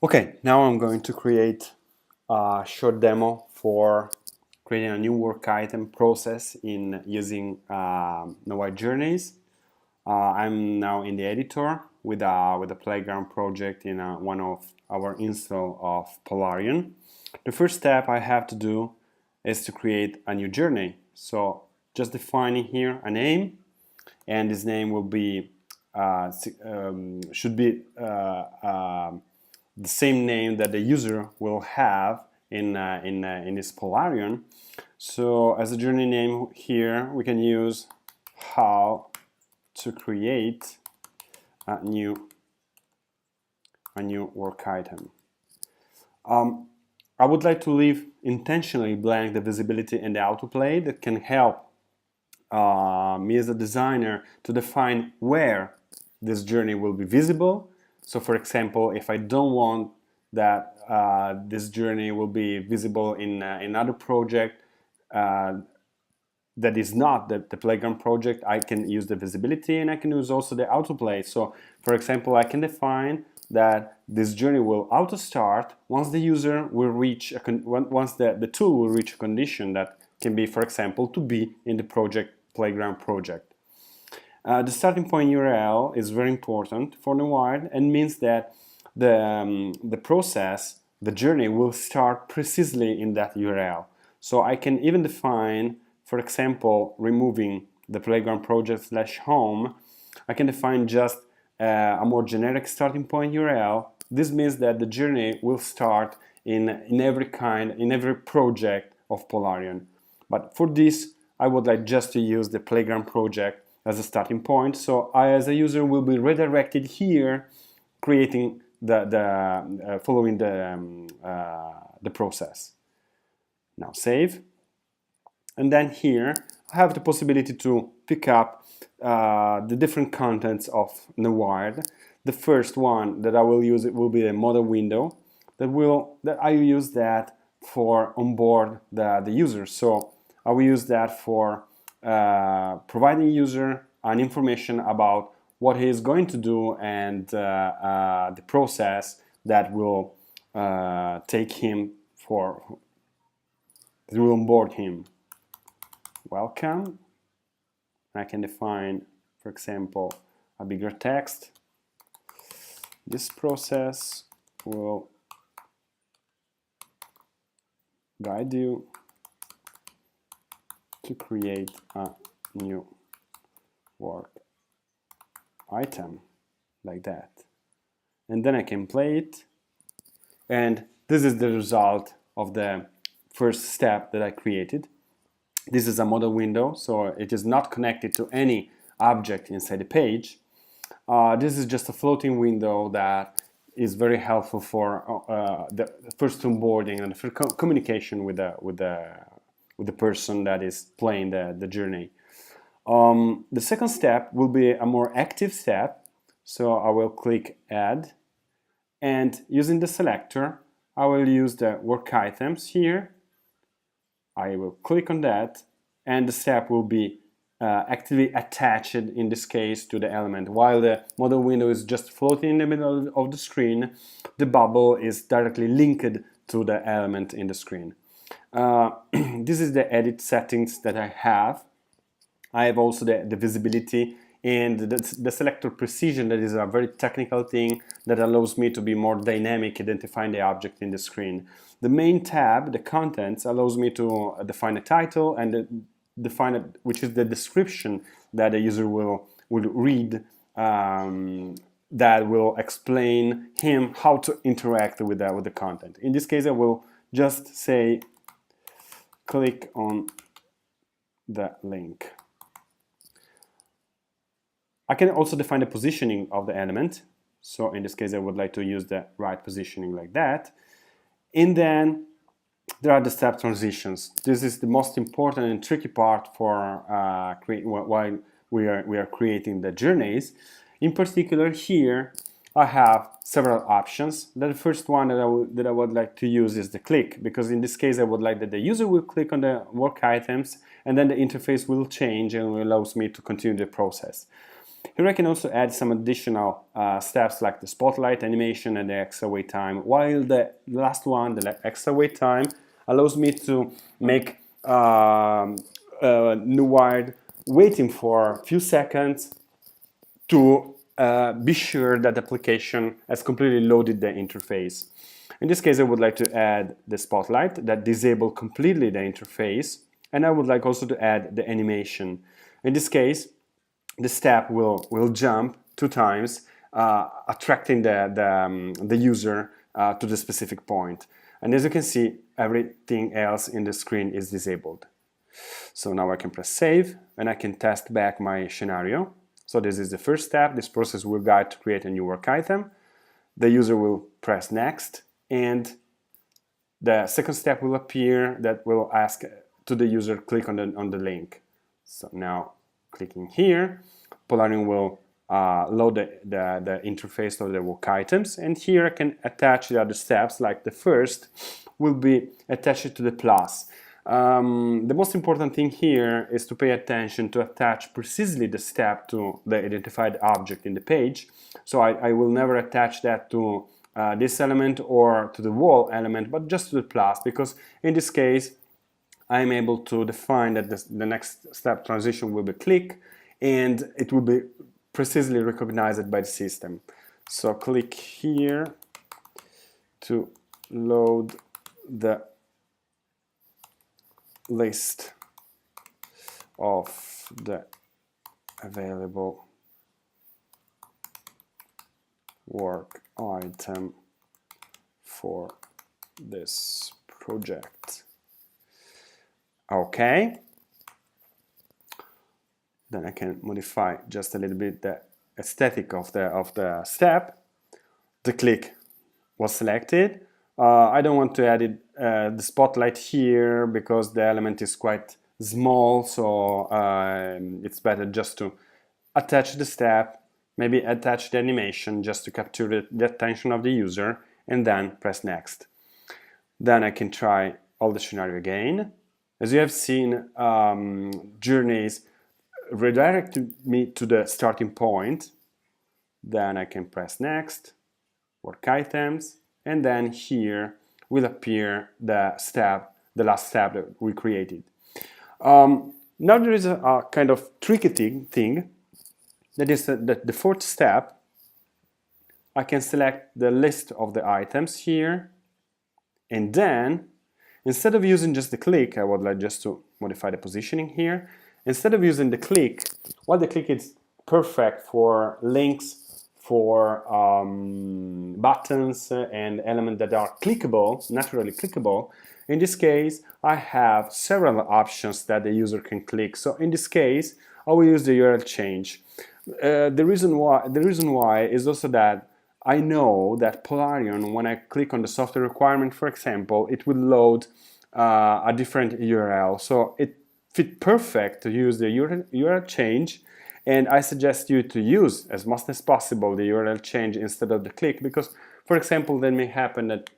Okay, now I'm going to create a short demo for creating a new work item process in using Nowide Journeys. I'm now in the editor with a playground project in one of our install of Polarion. The first step I have to do is to create a new journey. So just defining here a name, and this name will be should be the same name that the user will have in this Polarion. So as a journey name here, we can use how to create a new work item. I would like to leave intentionally blank the visibility and the autoplay that can help me as a designer to define where this journey will be visible. So for example, if I don't want that this journey will be visible in another project that is not the playground project, I can use the visibility, and I can use also the autoplay. So for example, I can define that this journey will auto start once the user will reach once the tool will reach a condition that can be, for example, to be in the playground project. The starting point URL is very important for Nowide and means that the process, the journey, will start precisely in that URL. So I can even define, for example, removing the playground project /home, I can define just a more generic starting point URL. This means that the journey will start in every project of Polarion. But for this, I would like just to use the playground project as a starting point. So I, as a user, will be redirected here, creating following the process. Now save, and then here I have the possibility to pick up the different contents of Nowide. The first one that I will use will be a model window that I use that for onboard the user. So I will use that for providing user an information about what he is going to do and the process that will take him that will onboard him. Welcome. I can define, for example, a bigger text. This process will guide you to create a new work item, like that. And then I can play it, and this is the result of the first step that I created. This is a model window, so it is not connected to any object inside the page. This is just a floating window that is very helpful for the first onboarding and for communication with the person that is playing the journey. The second step will be a more active step, so I will click Add, and using the selector, I will use the work items here. I will click on that, and the step will be actively attached, in this case, to the element. While the model window is just floating in the middle of the screen, the bubble is directly linked to the element in the screen. This is the edit settings that I have. I have also the visibility and the selector precision, that is a very technical thing that allows me to be more dynamic identifying the object in the screen. The main tab, the contents, allows me to define a title and which is the description that the user will read, that will explain him how to interact with the content. In this case, I will just say click on the link. I can also define the positioning of the element. So in this case, I would like to use the right positioning like that. And then there are the step transitions. This is the most important and tricky part for while we are creating the journeys. In particular, here I have several options. The first one that I would like to use is the click, because in this case I would like that the user will click on the work items, and then the interface will change and allows me to continue the process. Here I can also add some additional steps like the spotlight animation and the extra wait time, while the last one, the extra wait time, allows me to make new wire waiting for a few seconds to be sure that the application has completely loaded the interface. In this case, I would like to add the spotlight that disables completely the interface, and I would like also to add the animation. In this case, the step will jump 2 times, attracting the user to the specific point. And as you can see, everything else in the screen is disabled. So now I can press save, and I can test back my scenario. So this is the first step. This process will guide to create a new work item. The user will press next, and the second step will appear that will ask to the user click on the link. So now clicking here, Polarion will load the interface of the work items, and here I can attach the other steps, like the first will be attached to the plus. The most important thing here is to pay attention to attach precisely the step to the identified object in the page. So I will never attach that to this element or to the wall element, but just to the plus, because in this case I'm able to define that the next step transition will be click, and it will be precisely recognized by the system. So click here to load the list of the available work item for this project. Okay. Then I can modify just a little bit the aesthetic of the step. The click was selected. I don't want to add the spotlight here because the element is quite small, so it's better just to attach the step, maybe attach the animation just to capture the attention of the user, and then press next. Then I can try all the scenario again. As you have seen, journeys redirect me to the starting point. Then I can press next, work items, and then here will appear the last step that we created. Now there is a kind of tricky thing, that is the fourth step. I can select the list of the items here, and then instead of using just the click, I would like just to modify the positioning here. Instead of using the click, while the click is perfect for links, for buttons and elements that are clickable, naturally clickable, in this case I have several options that the user can click. So in this case I will use the URL change. The reason why is also that I know that Polarion, when I click on the software requirement, for example, it will load a different URL. So it fit perfect to use the URL change, and I suggest you to use as much as possible the URL change instead of the click, because, for example, that may happen that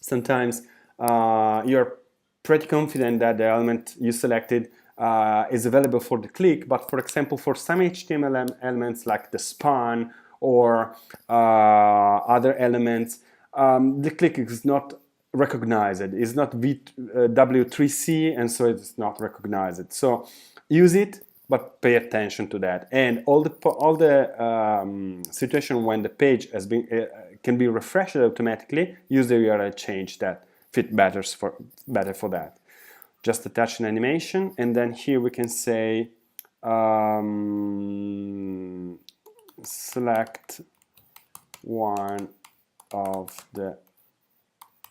sometimes you're pretty confident that the element you selected is available for the click, but for example, for some HTML elements like the span or other elements, the click is not recognized. It's not W3C, and so it's not recognized. So use it, but pay attention to that. And all the situation when the page has been can be refreshed automatically, use the URL change that fit better for that. Just attach an animation, and then here we can say select one of the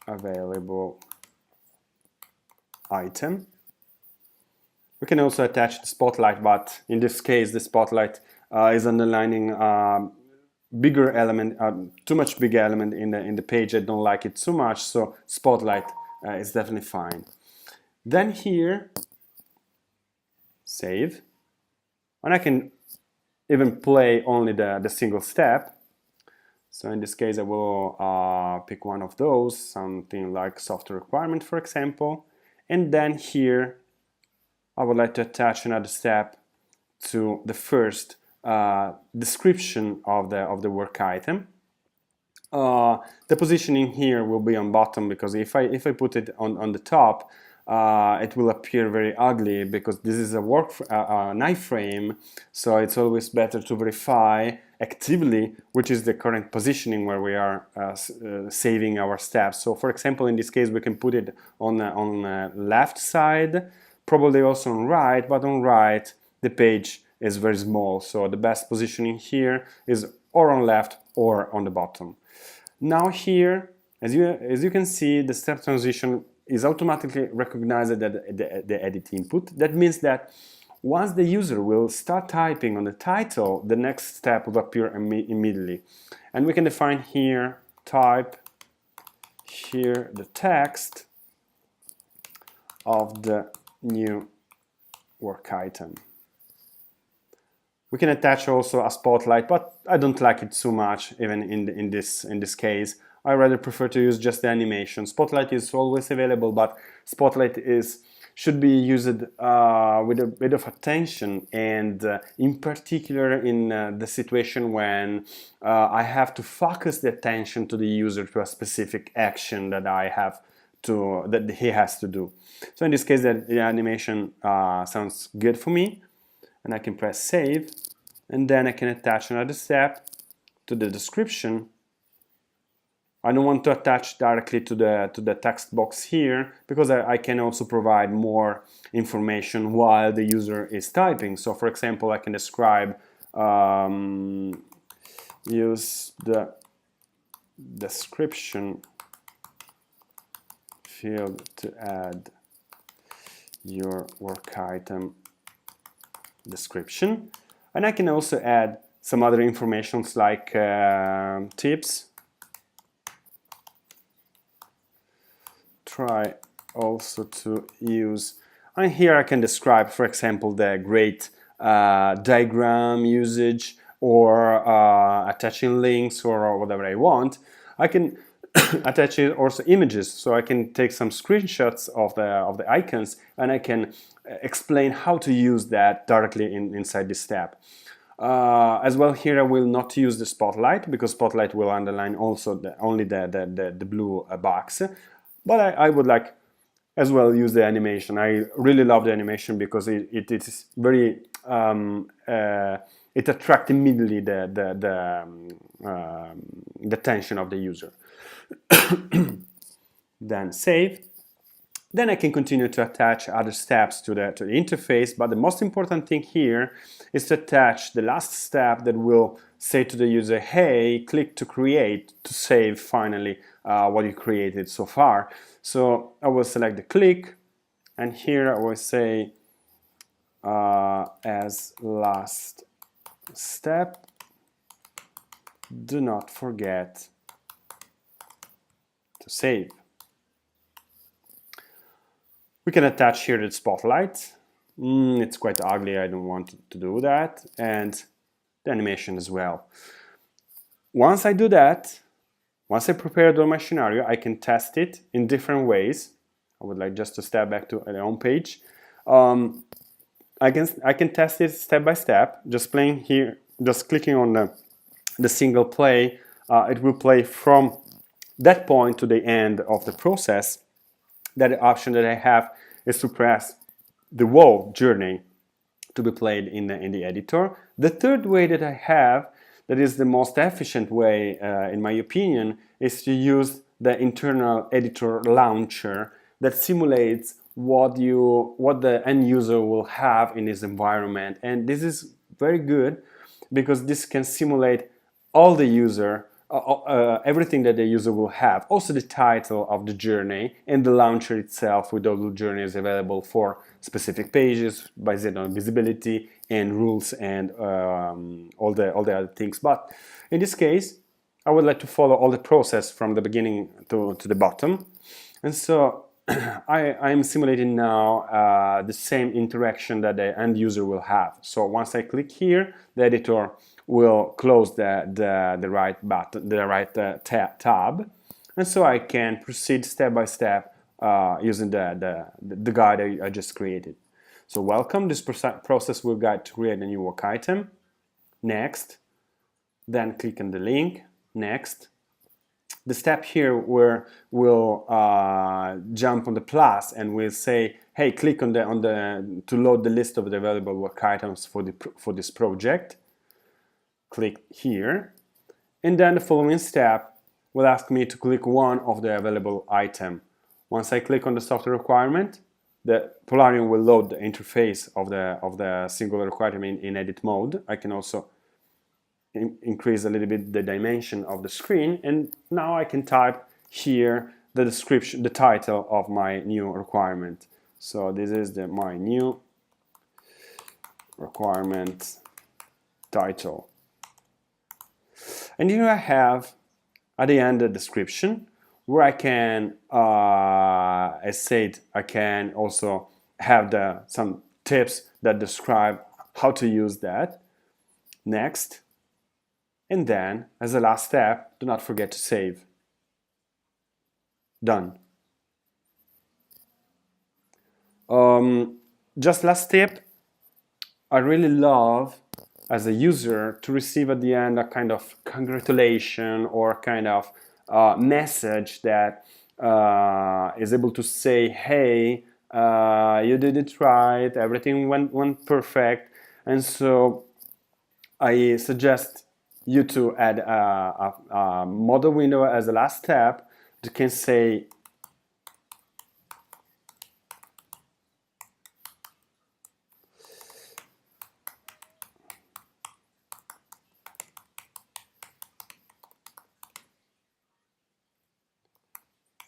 available item. We can also attach the spotlight, but in this case the spotlight is underlining bigger element, too much big element in the page. I don't like it too much, so spotlight is definitely fine. Then here, save, and I can even play only the single step. So in this case I will pick one of those, something like software requirement, for example, and then here I would like to attach another step to the first description of the work item. The positioning here will be on bottom, because if I put it on the top, it will appear very ugly, because this is an iframe, so it's always better to verify actively which is the current positioning where we are saving our steps. So for example, in this case, we can put it on the left side, probably also on right, but on right the page is very small, so the best positioning here is or on left or on the bottom. Now here, as you can see, the step transition is automatically recognized at the edit input. That means that once the user will start typing on the title, the next step will appear immediately. And we can define here type, here the text of the new work item. We can attach also a spotlight, but I don't like it so much, even in this case. I rather prefer to use just the animation. Spotlight is always available, but Spotlight should be used with a bit of attention, and in particular in the situation when I have to focus the attention to the user to a specific action that that he has to do. So in this case, the animation sounds good for me, and I can press save, and then I can attach another step to the description. I don't want to attach directly to the text box here, because I can also provide more information while the user is typing. So for example, I can describe, use the description field to add your work item description. And I can also add some other informations like tips. Try also to use, and here I can describe, for example, the great diagram usage, or attaching links, or whatever I want. I can attach also images, so I can take some screenshots of the icons, and I can explain how to use that directly inside this step. As well, here I will not use the spotlight, because spotlight will underline also only the blue box. But I would like as well use the animation. I really love the animation, because it is very it attracts immediately the attention of the user. Then save. Then I can continue to attach other steps to the interface, but the most important thing here is to attach the last step that will say to the user, hey, click to create, to save finally what you created so far. So I will select the click, and here I will say as last step, do not forget to save. We can attach here the spotlight. It's quite ugly, I don't want to do that, and the animation as well. Once I do that, once I prepared all my scenario, I can test it in different ways. I would like just to step back to the home page. I can test it step by step, just playing here, just clicking on the single play. It will play from that point to the end of the process. That option that I have is to press the whole journey to be played in the editor. The third way that I have, that is the most efficient way, in my opinion, is to use the internal editor launcher that simulates what the end user will have in his environment. And this is very good, because this can simulate all the user, everything that the user will have, also the title of the journey, and the launcher itself with all the journeys available for specific pages based on visibility and rules and all the other things. But in this case, I would like to follow all the process from the beginning to the bottom, and so I am simulating now the same interaction that the end user will have. So once I click here, the editor will close the right button, the right tab, and so I can proceed step by step using the guide I just created. So welcome. This process will guide to create a new work item. next, then click on the link, next. The step here where we'll jump on the plus and we'll say, hey, click on the to load the list of the available work items for this project. Click here, and then the following step will ask me to click one of the available item. Once I click on the software requirement, the Polarion will load the interface of the single requirement in edit mode. I can also increase a little bit the dimension of the screen, and now I can type here the description, the title of my new requirement. So this is my new requirement title. And here I have at the end the description, where I can, as said, I can also have some tips that describe how to use that. Next. And then, as a last step, do not forget to save. Done. Just last tip, I really love, as a user, to receive at the end a kind of congratulation or kind of message that is able to say, hey, you did it right, everything went perfect. And so I suggest you to add a model window as a last step. You can say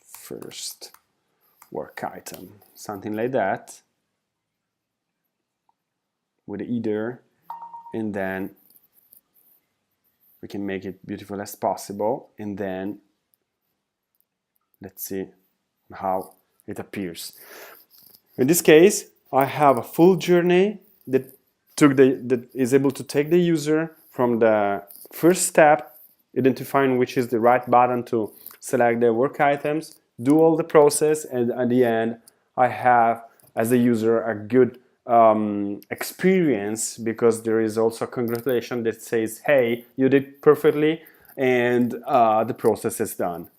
first work item, something like that, with either, and then we can make it beautiful as possible, and then let's see how it appears. In this case, I have a full journey that is able to take the user from the first step, identifying which is the right button to select the work items, do all the process, and at the end I have, as a user, a good experience, because there is also a congratulation that says, hey, you did perfectly, and the process is done.